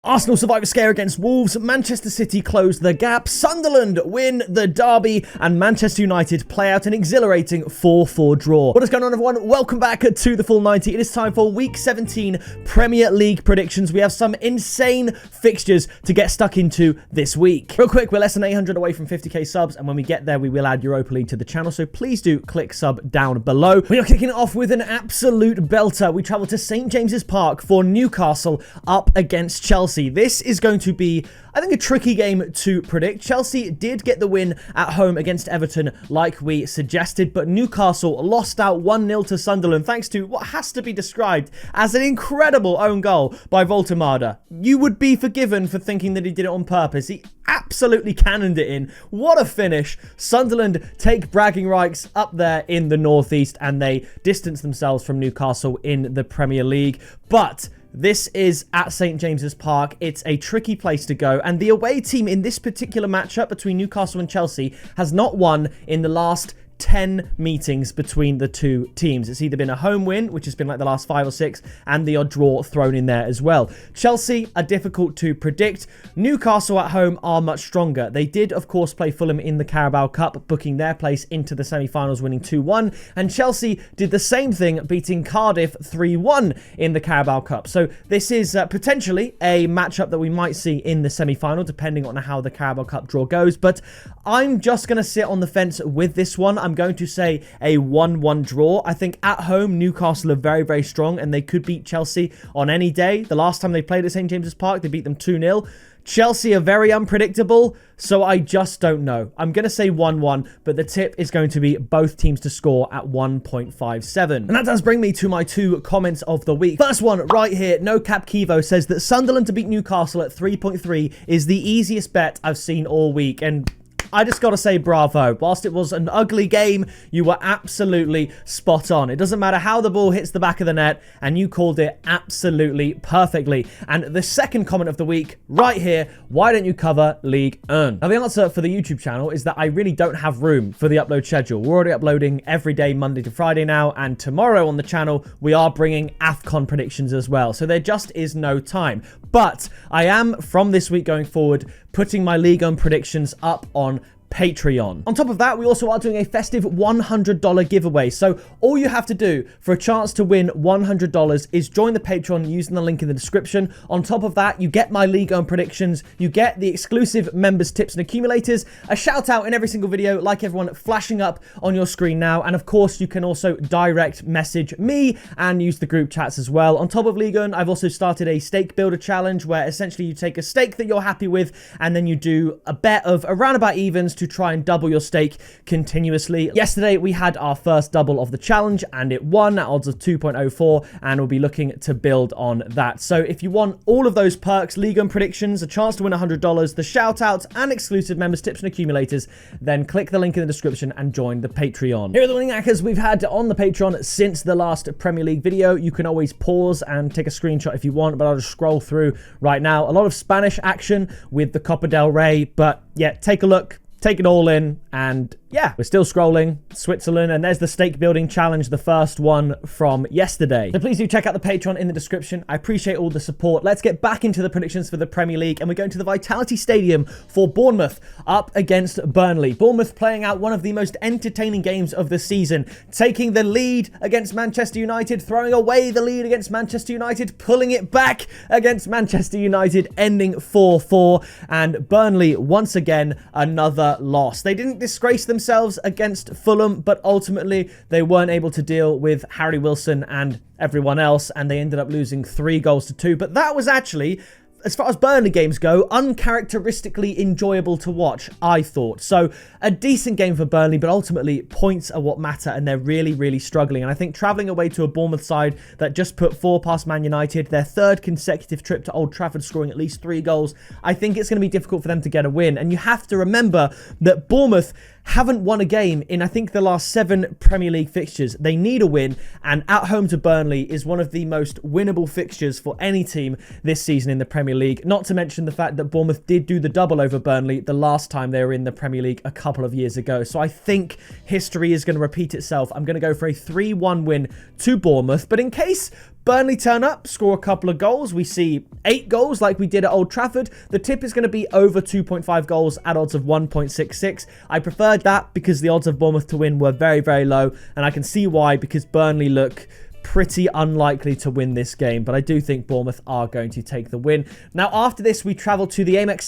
Arsenal survive a scare against Wolves, Manchester City close the gap, Sunderland win the derby, and Manchester United play out an exhilarating 4-4 draw. What is going on, everyone? Welcome back to the Full 90. It is time for Week 17 Premier League predictions. We have some insane fixtures to get stuck into this week. Real quick, we're less than 800 away from 50k subs, and when we get there, we will add Europa League to the channel, so please do click sub down below. We are kicking it off with an absolute belter. We travel to St James's Park for Newcastle up against Chelsea. This is going to be, I think, a tricky game to predict. Chelsea did get the win at home against Everton like we suggested, but Newcastle lost out 1-0 to Sunderland thanks to what has to be described as an incredible own goal by Voltemada. You would be forgiven for thinking that he did it on purpose. He absolutely cannoned it in. What a finish. Sunderland take bragging rights up there in the northeast, and they distance themselves from Newcastle in the Premier League. But this is at St James's Park. It's a tricky place to go, and the away team in this particular matchup between Newcastle and Chelsea has not won in the last 10 meetings between the two teams. It's either been a home win, which has been like the last 5 or 6, and the odd draw thrown in there as well. Chelsea are difficult to predict. Newcastle at home are much stronger. They did, of course, play Fulham in the Carabao Cup, booking their place into the semi-finals, winning 2-1, and Chelsea did the same thing, beating Cardiff 3-1 in the Carabao Cup. So this is potentially a matchup that we might see in the semi-final, depending on how the Carabao Cup draw goes, but I'm just going to sit on the fence with this one. I'm going to say a 1-1 draw. I think at home, Newcastle are very, very strong, and they could beat Chelsea on any day. The last time they played at St James's Park, they beat them 2-0. Chelsea are very unpredictable, so I just don't know. I'm going to say 1-1, but the tip is going to be both teams to score at 1.57. And that does bring me to my 2 comments of the week. First one right here, No Cap Kivo says that Sunderland to beat Newcastle at 3.3 is the easiest bet I've seen all week, and I just got to say bravo. Whilst it was an ugly game, you were absolutely spot on. It doesn't matter how the ball hits the back of the net, and you called it absolutely perfectly. And the second comment of the week, right here, why don't you cover League Earn? Now, the answer for the YouTube channel is that I really don't have room for the upload schedule. We're already uploading every day, Monday to Friday now, and tomorrow on the channel, we are bringing AFCON predictions as well. So there just is no time. But I am, from this week going forward, putting my League Earn predictions up on Patreon. On top of that, we also are doing a festive $100 giveaway. So all you have to do for a chance to win $100 is join the Patreon using the link in the description. On top of that, you get my League Earn predictions, you get the exclusive members tips and accumulators, a shout out in every single video like everyone flashing up on your screen now, and of course you can also direct message me and use the group chats as well. On top of League Earn, I've also started a stake builder challenge where essentially you take a stake that you're happy with and then you do a bet of around about evens to try and double your stake continuously. Yesterday, we had our first double of the challenge and it won at odds of 2.04, and we'll be looking to build on that. So if you want all of those perks, League Earn predictions, a chance to win $100, the shout outs and exclusive members tips and accumulators, then click the link in the description and join the Patreon. Here are the winning hackers we've had on the Patreon since the last Premier League video. You can always pause and take a screenshot if you want, but I'll just scroll through right now. A lot of Spanish action with the Copa del Rey, but yeah, take a look. Take it all in, and yeah, we're still scrolling. Switzerland, and there's the stake building challenge, the first one from yesterday. So please do check out the Patreon in the description. I appreciate all the support. Let's get back into the predictions for the Premier League, and we're going to the Vitality Stadium for Bournemouth up against Burnley. Bournemouth playing out one of the most entertaining games of the season, taking the lead against Manchester United, throwing away the lead against Manchester United, pulling it back against Manchester United, ending 4-4, and Burnley once again another loss. They didn't disgrace themselves against Fulham, but ultimately they weren't able to deal with Harry Wilson and everyone else, and they ended up losing 3-2. But that was actually, as far as Burnley games go, uncharacteristically enjoyable to watch, I thought. So a decent game for Burnley, but ultimately points are what matter, and they're really, really struggling. And I think travelling away to a Bournemouth side that just put 4 past Man United, their 3rd consecutive trip to Old Trafford, scoring at least 3 goals, I think it's going to be difficult for them to get a win. And you have to remember that Bournemouth haven't won a game in, I think, the last 7 Premier League fixtures. They need a win, and at home to Burnley is one of the most winnable fixtures for any team this season in the Premier League. Not to mention the fact that Bournemouth did do the double over Burnley the last time they were in the Premier League a couple of years ago. So I think history is going to repeat itself. I'm going to go for a 3-1 win to Bournemouth, but in case Burnley turn up, score a couple of goals, we see 8 goals like we did at Old Trafford, the tip is going to be over 2.5 goals at odds of 1.66. I preferred that because the odds of Bournemouth to win were very, very low, and I can see why, because Burnley look pretty unlikely to win this game, but I do think Bournemouth are going to take the win. Now, after this, we travel to the Amex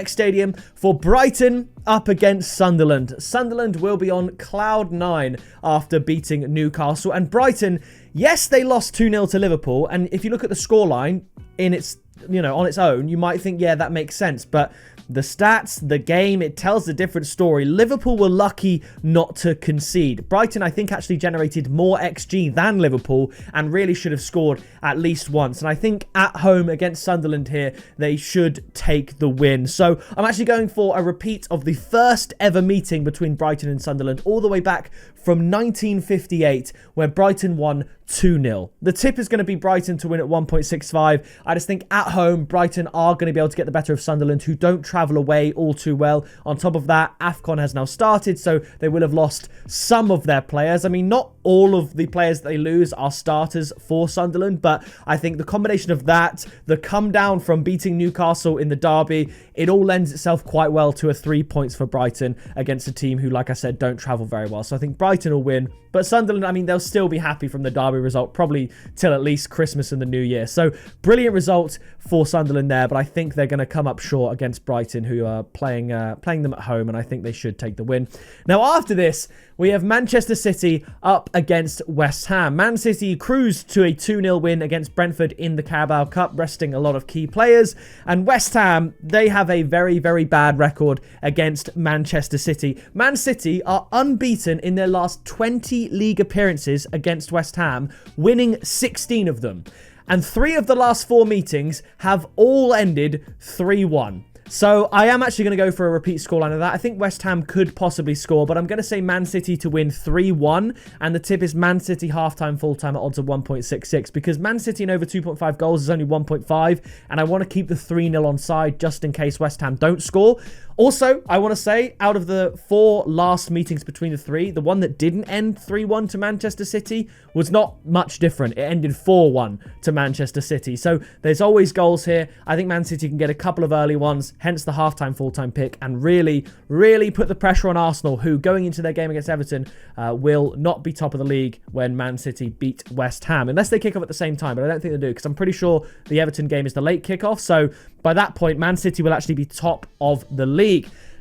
Stadium for Brighton up against Sunderland. Sunderland will be on cloud 9 after beating Newcastle, and Brighton, yes, they lost 2-0 to Liverpool, and if you look at the scoreline in its, on its own, you might think, yeah, that makes sense, but the stats, the game, it tells a different story. Liverpool were lucky not to concede. Brighton, I think, actually generated more XG than Liverpool and really should have scored at least once. And I think at home against Sunderland here, they should take the win. So I'm actually going for a repeat of the first ever meeting between Brighton and Sunderland all the way back from 1958, where Brighton won 2-0. The tip is going to be Brighton to win at 1.65. I just think at home, Brighton are going to be able to get the better of Sunderland, who don't travel away all too well. On top of that, AFCON has now started, so they will have lost some of their players. I mean, not all of the players that they lose are starters for Sunderland, but I think the combination of that, the come down from beating Newcastle in the derby, it all lends itself quite well to a 3 points for Brighton against a team who, like I said, don't travel very well. So I think Brighton will win, but Sunderland, I mean, they'll still be happy from the derby result, probably till at least Christmas and the New Year. So brilliant result for Sunderland there, but I think they're going to come up short against Brighton, who are playing them at home, and I think they should take the win. Now, after this, we have Manchester City up against West Ham. Man City cruised to a 2-0 win against Brentford in the Carabao Cup, resting a lot of key players. And West Ham, they have a very, very bad record against Manchester City. Man City are unbeaten in their last 20 league appearances against West Ham, winning 16 of them. And 3 of the last 4 meetings have all ended 3-1. So I am actually going to go for a repeat scoreline of that. I think West Ham could possibly score, but I'm going to say Man City to win 3-1. And the tip is Man City halftime, full-time at odds of 1.66, because Man City in over 2.5 goals is only 1.5. And I want to keep the 3-0 on side just in case West Ham don't score. Also, I want to say, out of the 4 last meetings between the 3, the one that didn't end 3-1 to Manchester City was not much different. It ended 4-1 to Manchester City. So there's always goals here. I think Man City can get a couple of early ones, hence the halftime, full-time pick, and really, really put the pressure on Arsenal, who, going into their game against Everton, will not be top of the league when Man City beat West Ham, unless they kick off at the same time, but I don't think they do, because I'm pretty sure the Everton game is the late kickoff. So by that point, Man City will actually be top of the league.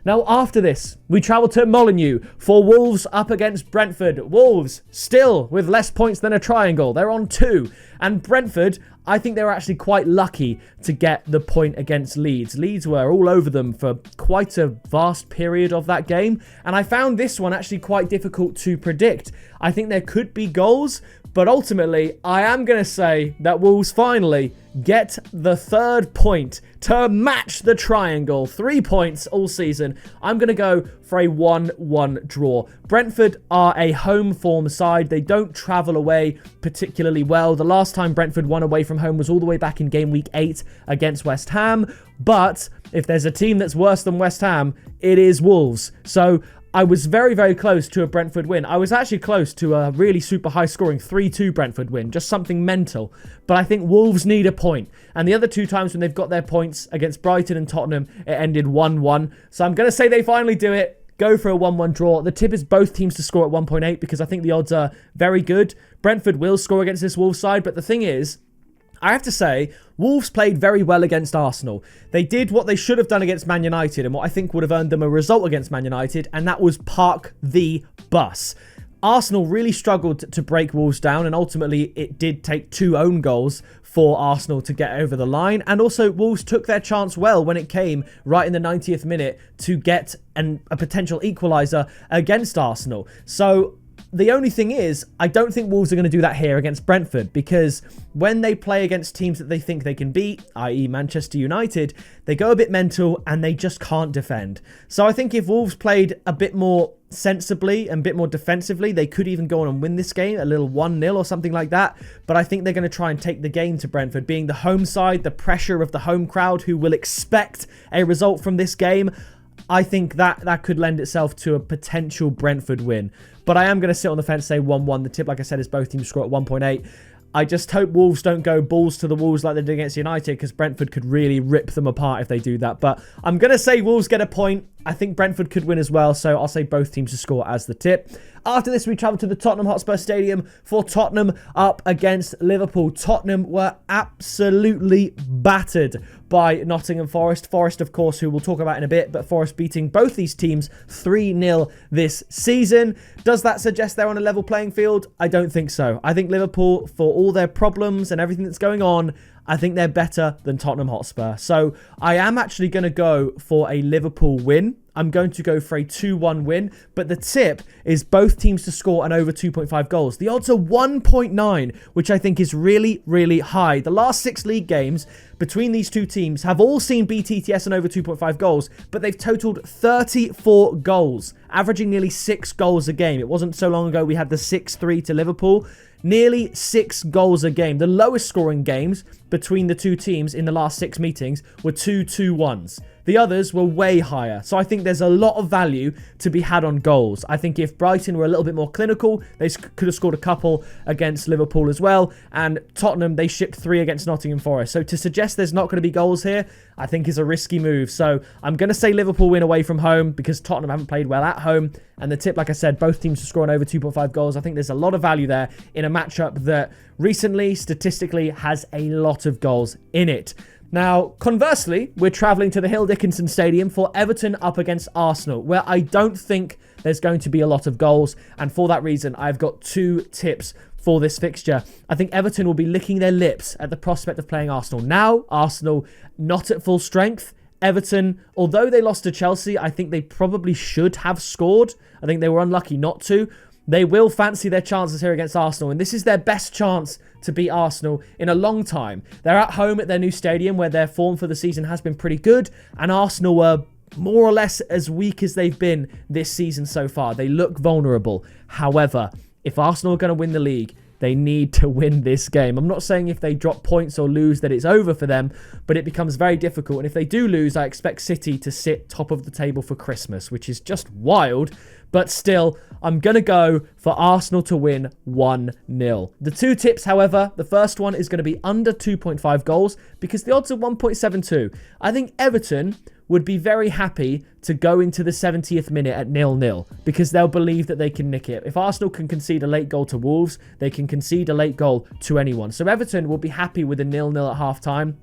Now, after this, we travel to Molineux for Wolves up against Brentford. Wolves still with less points than a triangle. They're on 2. And Brentford, I think they were actually quite lucky to get the point against Leeds. Leeds were all over them for quite a vast period of that game. And I found this one actually quite difficult to predict. I think there could be goals, but ultimately, I am going to say that Wolves finally get the 3rd point to match the triangle. 3 points all season. I'm going to go for a 1-1 draw. Brentford are a home form side. They don't travel away particularly well. The last time Brentford won away from home was all the way back in game week 8 against West Ham. But if there's a team that's worse than West Ham, it is Wolves. So I was very, very close to a Brentford win. I was actually close to a really super high-scoring 3-2 Brentford win, just something mental. But I think Wolves need a point. And the other 2 times when they've got their points against Brighton and Tottenham, it ended 1-1. So I'm going to say they finally do it. Go for a 1-1 draw. The tip is both teams to score at 1.8 because I think the odds are very good. Brentford will score against this Wolves side, but the thing is, I have to say, Wolves played very well against Arsenal. They did what they should have done against Man United and what I think would have earned them a result against Man United, and that was park the bus. Arsenal really struggled to break Wolves down, and ultimately it did take 2 own goals for Arsenal to get over the line. And also Wolves took their chance well when it came right in the 90th minute to get a potential equaliser against Arsenal. So the only thing is, I don't think Wolves are going to do that here against Brentford, because when they play against teams that they think they can beat, i.e. Manchester United, they go a bit mental and they just can't defend. So I think if Wolves played a bit more sensibly and a bit more defensively, they could even go on and win this game, a little 1-0 or something like that. But I think they're going to try and take the game to Brentford, being the home side, the pressure of the home crowd who will expect a result from this game. I think that could lend itself to a potential Brentford win. But I am going to sit on the fence, say 1-1. The tip, like I said, is both teams score at 1.8. I just hope Wolves don't go balls to the walls like they did against United, because Brentford could really rip them apart if they do that. But I'm going to say Wolves get a point. I think Brentford could win as well, so I'll say both teams to score as the tip. After this, we travel to the Tottenham Hotspur Stadium for Tottenham up against Liverpool. Tottenham were absolutely battered by Nottingham Forest. Forest, of course, who we'll talk about in a bit, but Forest beating both these teams 3-0 this season. Does that suggest they're on a level playing field? I don't think so. I think Liverpool, for all their problems and everything that's going on, I think they're better than Tottenham Hotspur. So I am actually going to go for a Liverpool win. I'm going to go for a 2-1 win, but the tip is both teams to score an over 2.5 goals. The odds are 1.9, which I think is really, really high. The last 6 league games between these two teams have all seen BTTS and over 2.5 goals, but they've totaled 34 goals, averaging nearly 6 goals a game. It wasn't so long ago we had the 6-3 to Liverpool. Nearly 6 goals a game. The lowest scoring games between the two teams in the last 6 meetings were 2-2-1s. The others were way higher. So I think there's a lot of value to be had on goals. I think if Brighton were a little bit more clinical, they could have scored a couple against Liverpool as well. And Tottenham, they shipped 3 against Nottingham Forest. So to suggest there's not going to be goals here, I think is a risky move. So I'm going to say Liverpool win away from home because Tottenham haven't played well at home. And the tip, like I said, both teams to score on over 2.5 goals. I think there's a lot of value there in a matchup that recently, statistically, has a lot of goals in it. Now, conversely, we're travelling to the Hill Dickinson Stadium for Everton up against Arsenal, where I don't think there's going to be a lot of goals. And for that reason, I've got 2 tips for this fixture. I think Everton will be licking their lips at the prospect of playing Arsenal. Now, Arsenal not at full strength. Everton, although they lost to Chelsea, I think they probably should have scored. I think they were unlucky not to. They will fancy their chances here against Arsenal, and this is their best chance to beat Arsenal in a long time. They're at home at their new stadium where their form for the season has been pretty good, and Arsenal were more or less as weak as they've been this season so far. They look vulnerable. However, if Arsenal are going to win the league, they need to win this game. I'm not saying if they drop points or lose that it's over for them, but it becomes very difficult. And if they do lose, I expect City to sit top of the table for Christmas, which is just wild. But still, I'm going to go for Arsenal to win 1-0. The 2 tips, however, the first one is going to be under 2.5 goals because the odds are 1.72. I think Everton would be very happy to go into the 70th minute at 0-0 because they'll believe that they can nick it. If Arsenal can concede a late goal to Wolves, they can concede a late goal to anyone. So Everton will be happy with a 0-0 at half-time.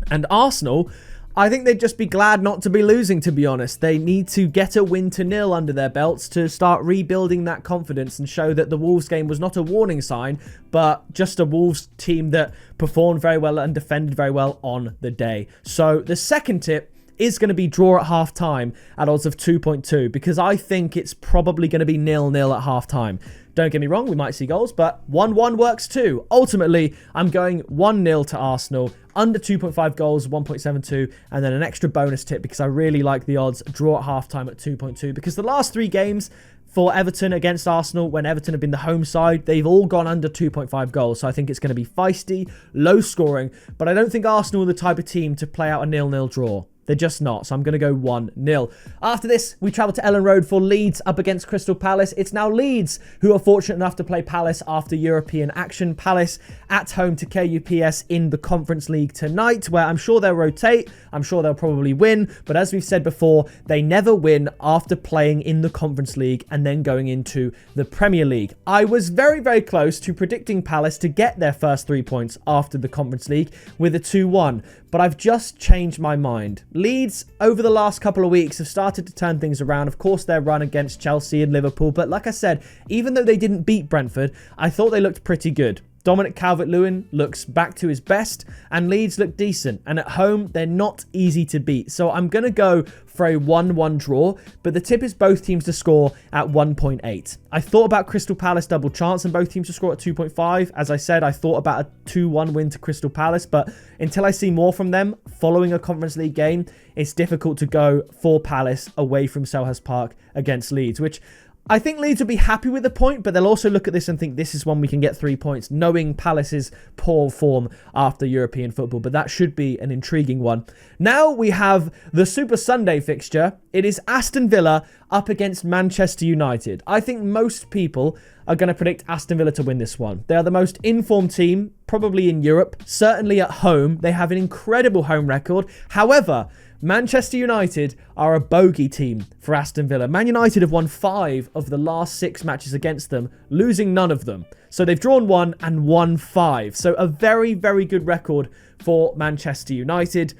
And Arsenal, I think they'd just be glad not to be losing, to be honest. They need to get a win to 0 under their belts to start rebuilding that confidence and show that the Wolves game was not a warning sign, but just a Wolves team that performed very well and defended very well on the day. So the second tip is going to be draw at half-time at odds of 2.2 because I think it's probably going to be 0-0 at half-time. Don't get me wrong, we might see goals, but 1-1 works too. Ultimately, I'm going 1-0 to Arsenal, under 2.5 goals, 1.72, and then an extra bonus tip because I really like the odds, draw at half-time at 2.2 because the last 3 games for Everton against Arsenal, when Everton have been the home side, they've all gone under 2.5 goals. So I think it's going to be feisty, low scoring, but I don't think Arsenal are the type of team to play out a 0-0 draw. They're just not, so I'm going to go 1-0. After this, we travel to Ellen Road for Leeds up against Crystal Palace. It's now Leeds who are fortunate enough to play Palace after European action. Palace at home to KUPS in the Conference League tonight, where I'm sure they'll rotate. I'm sure they'll probably win, but as we've said before, they never win after playing in the Conference League and then going into the Premier League. I was very, very close to predicting Palace to get their first 3 points after the Conference League with a 2-1, but I've just changed my mind. Leeds, over the last couple of weeks, have started to turn things around. Of course, their run against Chelsea and Liverpool. But like I said, even though they didn't beat Brentford, I thought they looked pretty good. Dominic Calvert-Lewin looks back to his best, and Leeds look decent. And at home, they're not easy to beat. So I'm going to go for a 1-1 draw, but the tip is both teams to score at 1.8. I thought about Crystal Palace double chance and both teams to score at 2.5. As I said, I thought about a 2-1 win to Crystal Palace, but until I see more from them following a Conference League game, it's difficult to go for Palace away from Selhurst Park against Leeds, which I think Leeds will be happy with the point, but they'll also look at this and think this is one we can get 3 points, knowing Palace's poor form after European football. But that should be an intriguing one. Now we have the Super Sunday fixture. It is Aston Villa up against Manchester United. I think most people are going to predict Aston Villa to win this one. They are the most informed team, probably in Europe. Certainly at home, they have an incredible home record. However, Manchester United are a bogey team for Aston Villa. Man United have won 5 of the last 6 matches against them, losing none of them. So they've drawn 1 and won 5. So a very, very good record for Manchester United.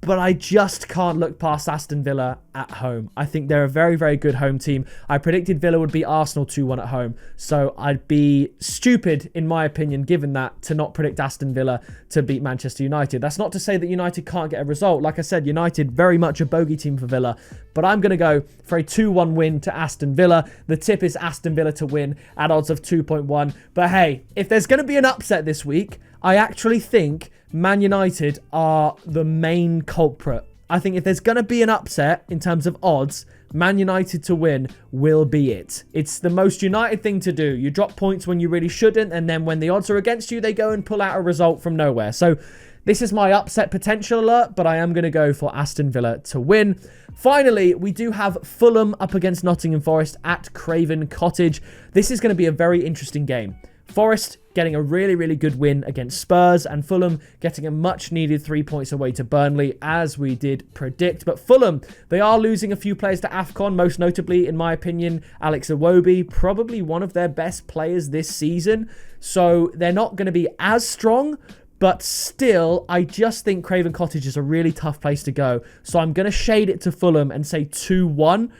But I just can't look past Aston Villa at home. I think they're a very, very good home team. I predicted Villa would beat Arsenal 2-1 at home. So I'd be stupid, in my opinion, given that, to not predict Aston Villa to beat Manchester United. That's not to say that United can't get a result. Like I said, United very much a bogey team for Villa. But I'm going to go for a 2-1 win to Aston Villa. The tip is Aston Villa to win at odds of 2.1. But hey, if there's going to be an upset this week, I actually think Man United are the main culprit. I think if there's going to be an upset in terms of odds, Man United to win will be it. It's the most United thing to do. You drop points when you really shouldn't, and then when the odds are against you, they go and pull out a result from nowhere. So this is my upset potential alert, but I am going to go for Aston Villa to win. Finally, we do have Fulham up against Nottingham Forest at Craven Cottage. This is going to be a very interesting game. Forest getting a really, really good win against Spurs, and Fulham getting a much-needed 3 points away to Burnley, as we did predict. But Fulham, they are losing a few players to AFCON, most notably, in my opinion, Alex Iwobi, probably one of their best players this season. So they're not going to be as strong, but still, I just think Craven Cottage is a really tough place to go. So I'm going to shade it to Fulham and say 2-1.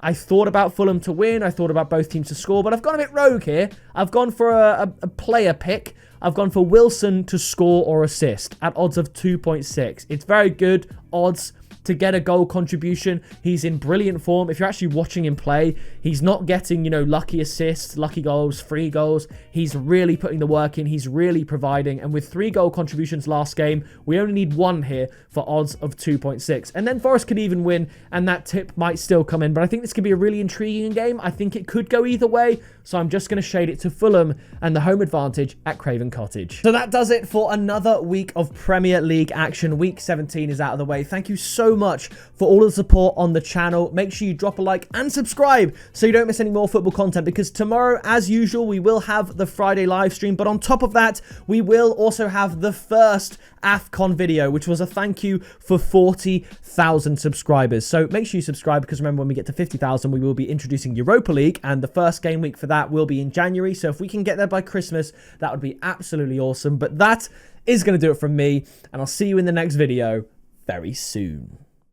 I thought about Fulham to win. I thought about both teams to score, but I've gone a bit rogue here. I've gone for a player pick. I've gone for Wilson to score or assist at odds of 2.6. It's very good odds to get a goal contribution. He's in brilliant form. If you're actually watching him play, he's not getting, lucky assists, lucky goals, free goals. He's really putting the work in. He's really providing. And with 3 goal contributions last game, we only need 1 here for odds of 2.6. And then Forest could even win, and that tip might still come in. But I think this could be a really intriguing game. I think it could go either way. So I'm just going to shade it to Fulham and the home advantage at Craven Cottage. So that does it for another week of Premier League action. Week 17 is out of the way. Thank you so much for all the support on the channel. Make sure you drop a like and subscribe so you don't miss any more football content, because tomorrow, as usual, we will have the Friday live stream. But on top of that, we will also have the first AFCON video, which was a thank you for 40,000 subscribers. So make sure you subscribe, because remember, when we get to 50,000, we will be introducing Europa League, and the first game week for that will be in January. So if we can get there by Christmas, that would be absolutely awesome. But that is going to do it from me, and I'll see you in the next video very soon.